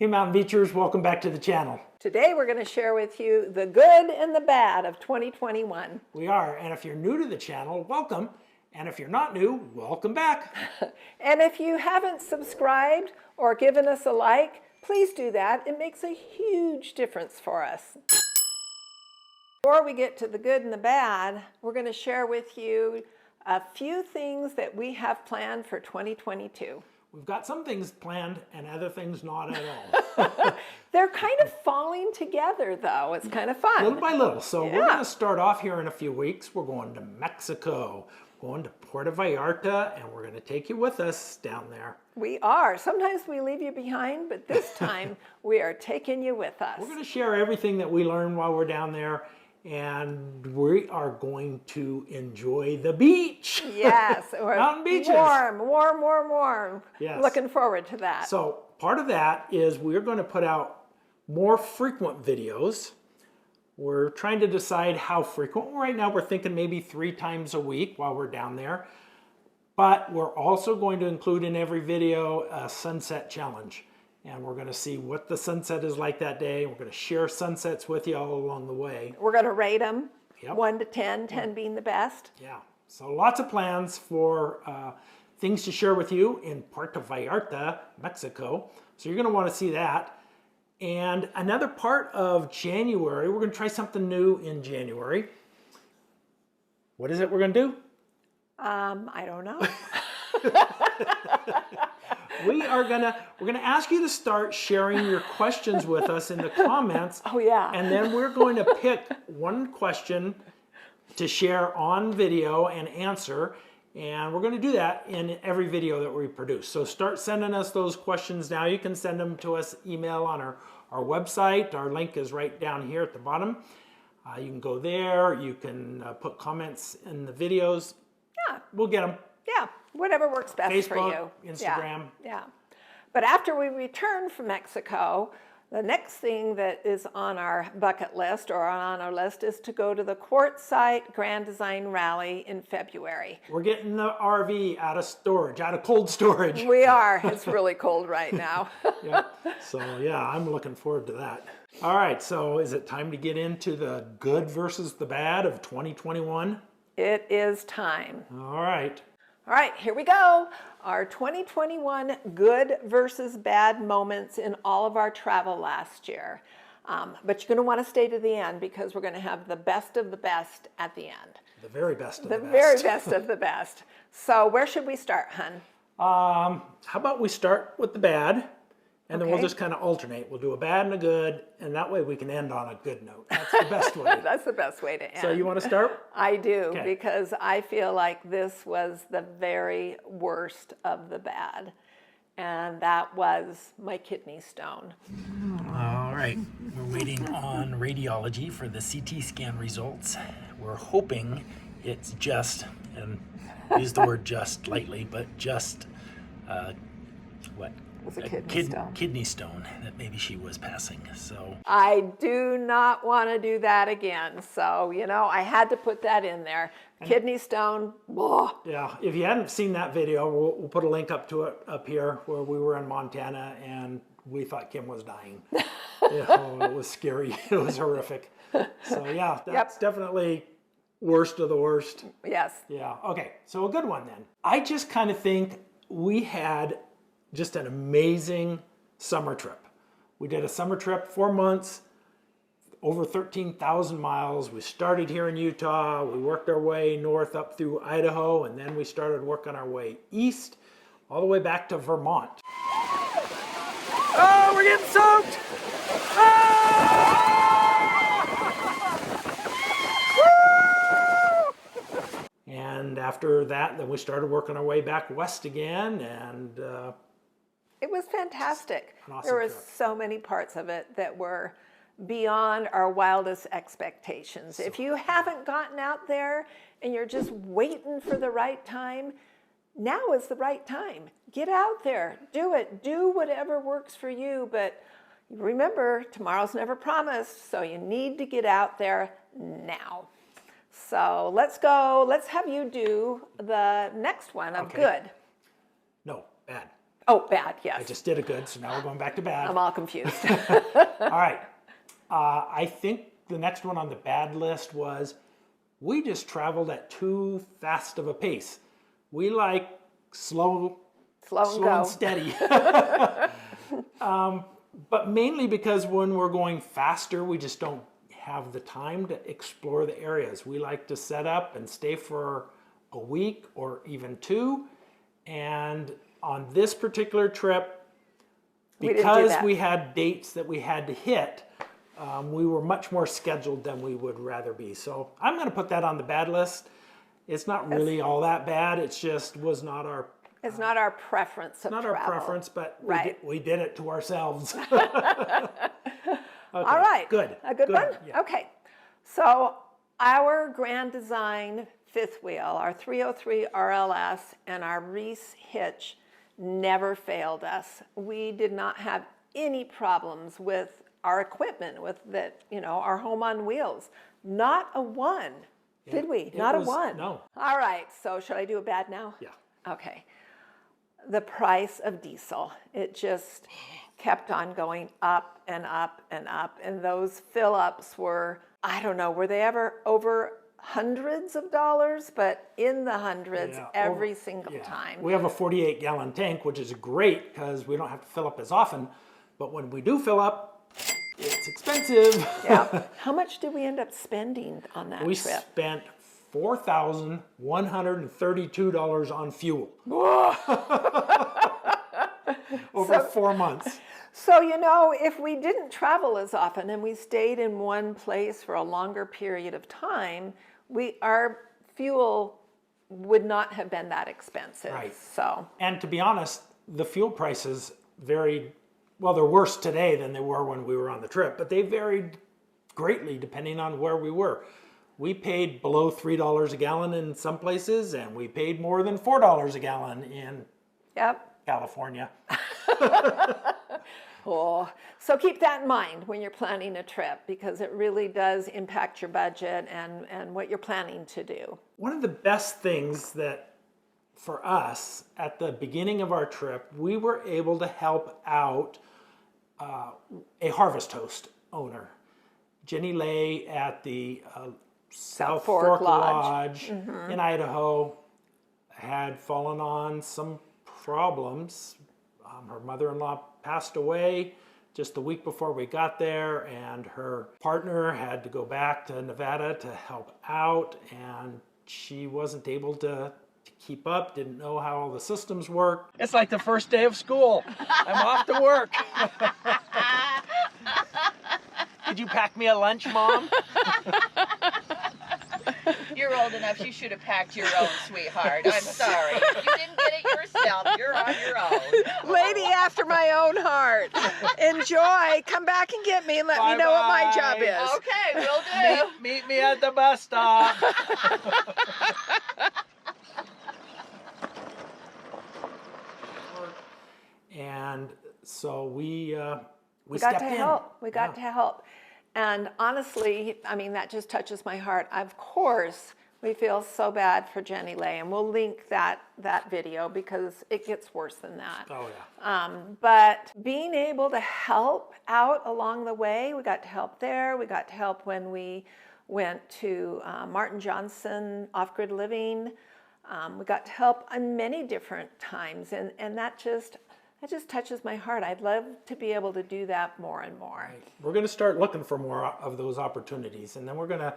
Hey Mountain Beachers, welcome back to the channel. Today we're going to share with you the good and the bad of 2021. We are, and if you're new to the channel, welcome. And if you're not new, welcome back. And if you haven't subscribed or given us a like, please do that. It makes a huge difference for us. Before we get to the good and the bad, we're going to share with you a few things that we have planned for 2022. We've got some things planned and other things not at all. They're kind of falling together, though. It's kind of fun. Little by little. So we're going to start off here in a few weeks. We're going to Mexico, going to Puerto Vallarta, and we're going to take you with us down there. We are. Sometimes we leave you behind, but this time we are taking you with us. We're going to share everything that we learned while we're down there, and we are going to enjoy the beach. Yes. Mountain beaches. Warm. Yes. Looking forward to that. So part of that is we're going to put out more frequent videos. We're trying to decide how frequent. Right now we're thinking maybe 3 times a week while we're down there. But we're also going to include in every video a sunset challenge. And we're going to see what the sunset is like that day. We're going to share sunsets with you all along the way. We're going to rate them 1 to 10, 10 being the best. Yeah, so lots of plans for things to share with you in Puerto Vallarta, Mexico. So you're going to want to see that. And another part of January, we're going to try something new in January. What is it we're going to do? I don't know. We're gonna ask you to start sharing your questions with us in the comments. Oh yeah. And then we're going to pick one question to share on video and answer. And we're going to do that in every video that we produce. So start sending us those questions now. You can send them to us email on our website. Our link is right down here at the bottom. You can go there. You can put comments in the videos. Yeah. We'll get them. Yeah. Whatever works best Facebook, for you. Instagram. Yeah. But after we return from Mexico, the next thing that is on our bucket list or on our list is to go to the Quartzsite Grand Design Rally in February. We're getting the RV out of storage, out of cold storage. We are. It's really cold right now. Yeah. So yeah, I'm looking forward to that. All right, so is it time to get into the good versus the bad of 2021? It is time. All right. All right, here we go. Our 2021 good versus bad moments in all of our travel last year. But you're going to want to stay to the end because we're going to have the best of the best at the end. The very best of the best. The very best of the best. So where should we start, hun? How about we start with the bad, and then we'll just kind of alternate. We'll do a bad and a good, and that way we can end on a good note. That's the best way. That's the best way to end. So you want to start? I do, because I feel like this was the very worst of the bad. And that was my kidney stone. All right. We're waiting on radiology for the CT scan results. We're hoping it's just, and use the word just lightly, but just, what? It was a kidney stone that maybe she was passing. So I do not want to do that again. So, I had to put that in there. Kidney stone, blah. Yeah, if you hadn't seen that video, we'll put a link up to it up here where we were in Montana and we thought Kim was dying. It was scary. It was horrific. So yeah, that's definitely worst of the worst. Yes. Yeah. Okay. So a good one then. I just kind of think we had just an amazing summer trip. We did a summer trip, 4 months, over 13,000 miles. We started here in Utah. We worked our way north up through Idaho, and then we started working our way east, all the way back to Vermont. Oh, we're getting soaked! And after that, then we started working our way back west again, and it was fantastic. Awesome there were trip. So many parts of it that were beyond our wildest expectations. If you haven't gotten out there and you're just waiting for the right time, now is the right time. Get out there, do it, do whatever works for you. But remember, tomorrow's never promised, so you need to get out there now. So let's go. Let's have you do the next one of good. No, bad. Oh, bad, I yes. just did a good, so now we're going back to bad. I'm all confused. All right. I think the next one on the bad list was we just traveled at too fast of a pace. We like slow Slow and go. and steady. But mainly because when we're going faster, we just don't have the time to explore the areas. We like to set up and stay for a week or even 2. And on this particular trip, because we had dates that we had to hit, we were much more scheduled than we would rather be. So I'm going to put that on the bad list. It's not really all that bad. It's just was not our It's not our preference of not travel. our preference, but Right. we did it to ourselves. Okay, All right. Good. A good one? Yeah. Okay. So our Grand Design fifth wheel, our 303 RLS, and our Reese hitch never failed us. We did not have any problems with our equipment, with that, our home on wheels. Not a one. Did we? Not a one. No. All right. So should I do a bad now? Yeah. Okay. The price of diesel, it just kept on going up and up and up. And those fill-ups were, I don't know, were they ever over hundreds of dollars? But in the hundreds every single time. We have a 48-gallon tank, which is great because we don't have to fill up as often. But when we do fill up, it's expensive. Yeah. How much did we end up spending on that We trip? spent $4,132 on fuel. Over 4 months. So, if we didn't travel as often and we stayed in one place for a longer period of time, our fuel would not have been that expensive. Right. So, And to be honest, the fuel prices varied. Well, they're worse today than they were when we were on the trip, but they varied greatly depending on where we were. We paid below $3 a gallon in some places, and we paid more than $4 a gallon in California. Oh, so keep that in mind when you're planning a trip, because it really does impact your budget and what you're planning to do. One of the best things that for us at the beginning of our trip, we were able to help out a Harvest Host owner, Jenny Lay at the South Fork Lodge in Idaho, had fallen on some problems. Her mother-in-law passed away just the week before we got there, and her partner had to go back to Nevada to help out, and she wasn't able to keep up, didn't know how all the systems worked. It's like the first day of school. I'm off to work. Did you pack me a lunch, Mom? You're old enough, you should have packed your own, sweetheart. I'm sorry. You didn't get it yourself. You're on your own. Lady after my own heart. Enjoy. Come back and get me and let me know what my job is. Okay, will do. Meet me at the bus stop. And so we got stepped to in. help. We got to help. And honestly, I mean, that just touches my heart. Of course, we feel so bad for Jenny Lay, and we'll link that video because it gets worse than that. Oh, yeah. But being able to help out along the way, we got to help there. We got to help when we went to Martin Johnson Off-Grid Living. We got to help on many different times, and that just touches my heart. I'd love to be able to do that more and more. Right. We're going to start looking for more of those opportunities, and then we're going to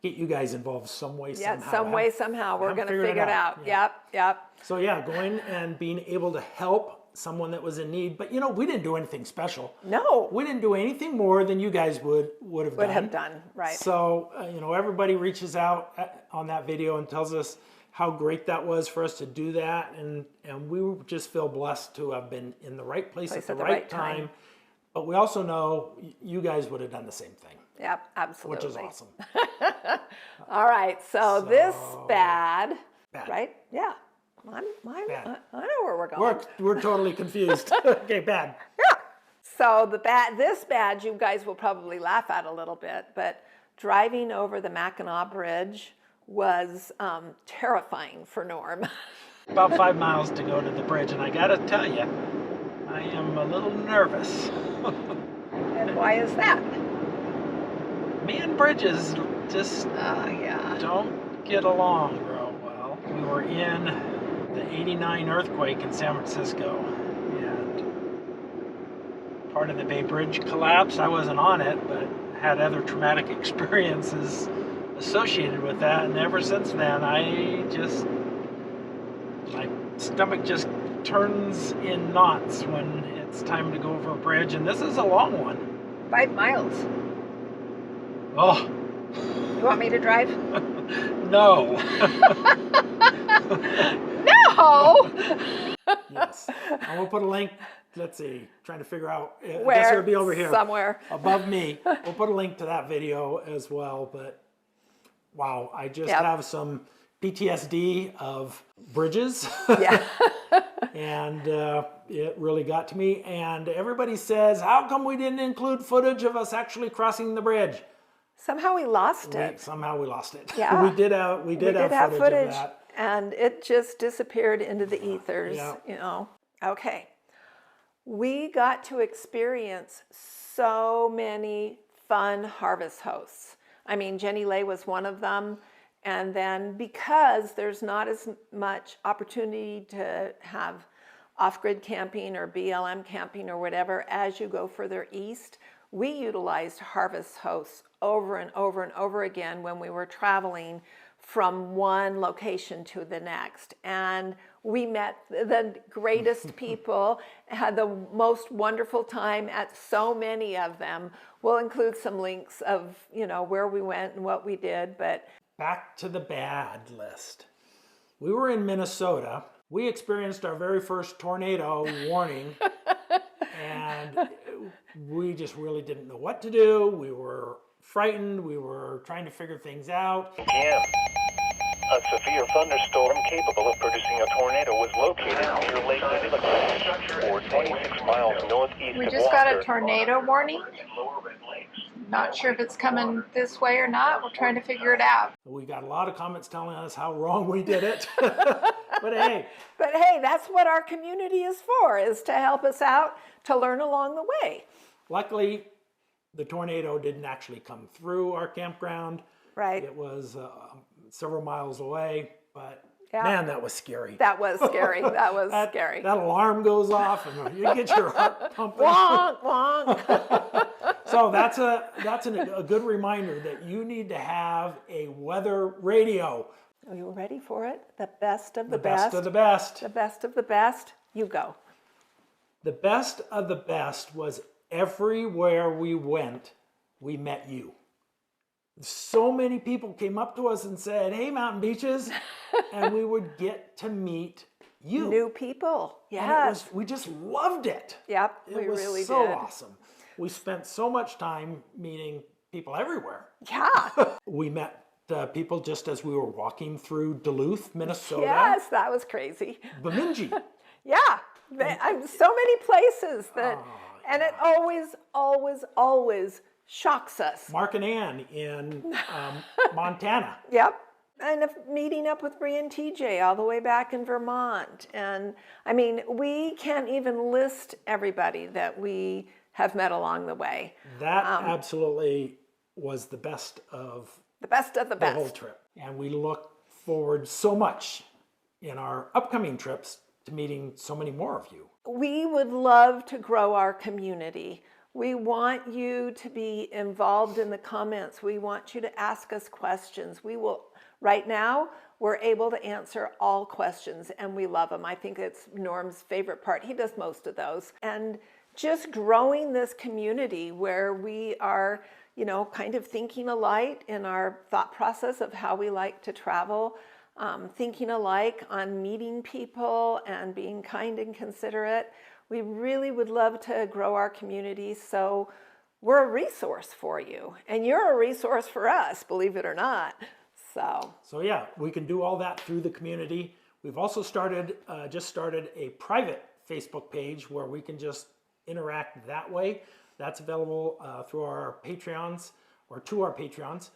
get you guys involved some way, somehow. Yeah, some way, somehow. We're going to figure it out. Yeah. Yep. So yeah, going and being able to help someone that was in need. But we didn't do anything special. No. We didn't do anything more than you guys would have done. Right. So, everybody reaches out on that video and tells us how great that was for us to do that. And we just feel blessed to have been in the right place at the right time. But we also know you guys would have done the same thing. Yep, absolutely. Which is awesome. All right, so this bad, right? Yeah. Bad. I know where we're going. We're totally confused. Okay, bad. Yeah. So this bad, you guys will probably laugh at a little bit, but driving over the Mackinac Bridge was terrifying for Norm. About 5 miles to go to the bridge, and I gotta tell you, I am a little nervous. And why is that? Me and bridges just Yeah. don't get along real well. We were in the '89 earthquake in San Francisco, and part of the Bay Bridge collapsed. I wasn't on it, but had other traumatic experiences associated with that, and ever since then my stomach just turns in knots when it's time to go over a bridge, and this is a long one. 5 miles. Oh, You want me to drive? no. No! Yes. I will put a link. Let's see. Trying to figure out. I guess Where? it would be over here. Somewhere. Above me. We'll put a link to that video as well. But wow, I just Yep. have some PTSD of bridges. Yeah. And it really got to me. And everybody says, how come we didn't include footage of us actually crossing the bridge? Somehow we lost it. Somehow we lost it. Yeah. we did have footage of that. and it just disappeared into the ethers, Yeah. you know. Okay. We got to experience so many fun harvest hosts. I mean, Jenny Lay was one of them. And then because there's not as much opportunity to have off-grid camping or BLM camping or whatever as you go further east, we utilized harvest hosts over and over and over again when we were traveling from one location to the next. And we met the greatest people, had the most wonderful time at so many of them. We'll include some links of, you know, where we went and what we did, but Back to the bad list. We were in Minnesota. We experienced our very first tornado warning, and we just really didn't know what to do. We were frightened. We were trying to figure things out. p.m. A severe thunderstorm capable of producing a tornado was located near Lake Mackinac, or 26 miles northeast We of just got a Walker. tornado warning. Not sure if it's coming this way or not. We're trying to figure it out. We got a lot of comments telling us how wrong we did it. But hey, that's what our community is for, is to help us out, to learn along the way. luckily, the tornado didn't actually come through our campground. Right. It was several miles away, but Yeah. man, that was scary. That was scary. That was scary. That alarm goes off, and you get your heart pumping. Wonk, wonk. So that's a good reminder that you need to have a weather radio. Are you ready for it? The best of the, The best of the best. The best of the best. You go. The best of the best was everywhere we went, we met you. So many people came up to us and said, "Hey, Mountain Beaches," and we would get to meet you. New people. And Yes. we just loved it. Yep. It We was really so did. awesome. We spent so much time meeting people everywhere. Yeah. We met people just as we were walking through Duluth, Minnesota. Yes, that was crazy. Bemidji. Yeah. So many places that, Oh, and it always shocks us. Mark and Ann in Montana. Yep. And meeting up with Bree and TJ all the way back in Vermont. And I mean, we can't even list everybody that we have met along the way. That absolutely was the best of The best of the the whole best. trip. And we look forward so much in our upcoming trips to meeting so many more of you. We would love to grow our community. We want you to be involved in the comments. We want you to ask us questions. Right now, we're able to answer all questions, and we love them. I think it's Norm's favorite part. He does most of those. And just growing this community where we are, kind of thinking alike in our thought process of how we like to travel, thinking alike on meeting people and being kind and considerate. We really would love to grow our community, so we're a resource for you. And you're a resource for us, believe it or not. So yeah, we can do all that through the community. We've also started a private Facebook page where we can just interact that way. That's available through our Patreons or to our Patreons.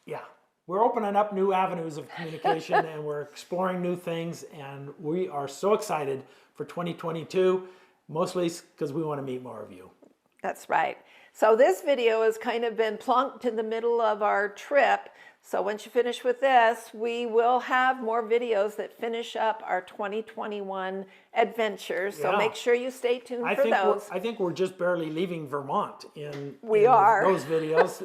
Yeah, we're opening up new avenues of communication and we're exploring new things, and we are so excited for 2022, mostly because we want to meet more of you. That's right. So this video has kind of been plunked in the middle of our trip. So once you finish with this, we will have more videos that finish up our 2021 adventures. So Yeah. make sure you stay tuned for those. I think we're just barely leaving Vermont in are. those videos,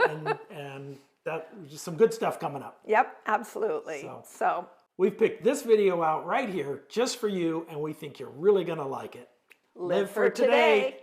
and that just some good stuff coming up. Yep, absolutely. So We've picked this video out right here just for you, and we think you're really going to like it. live for today.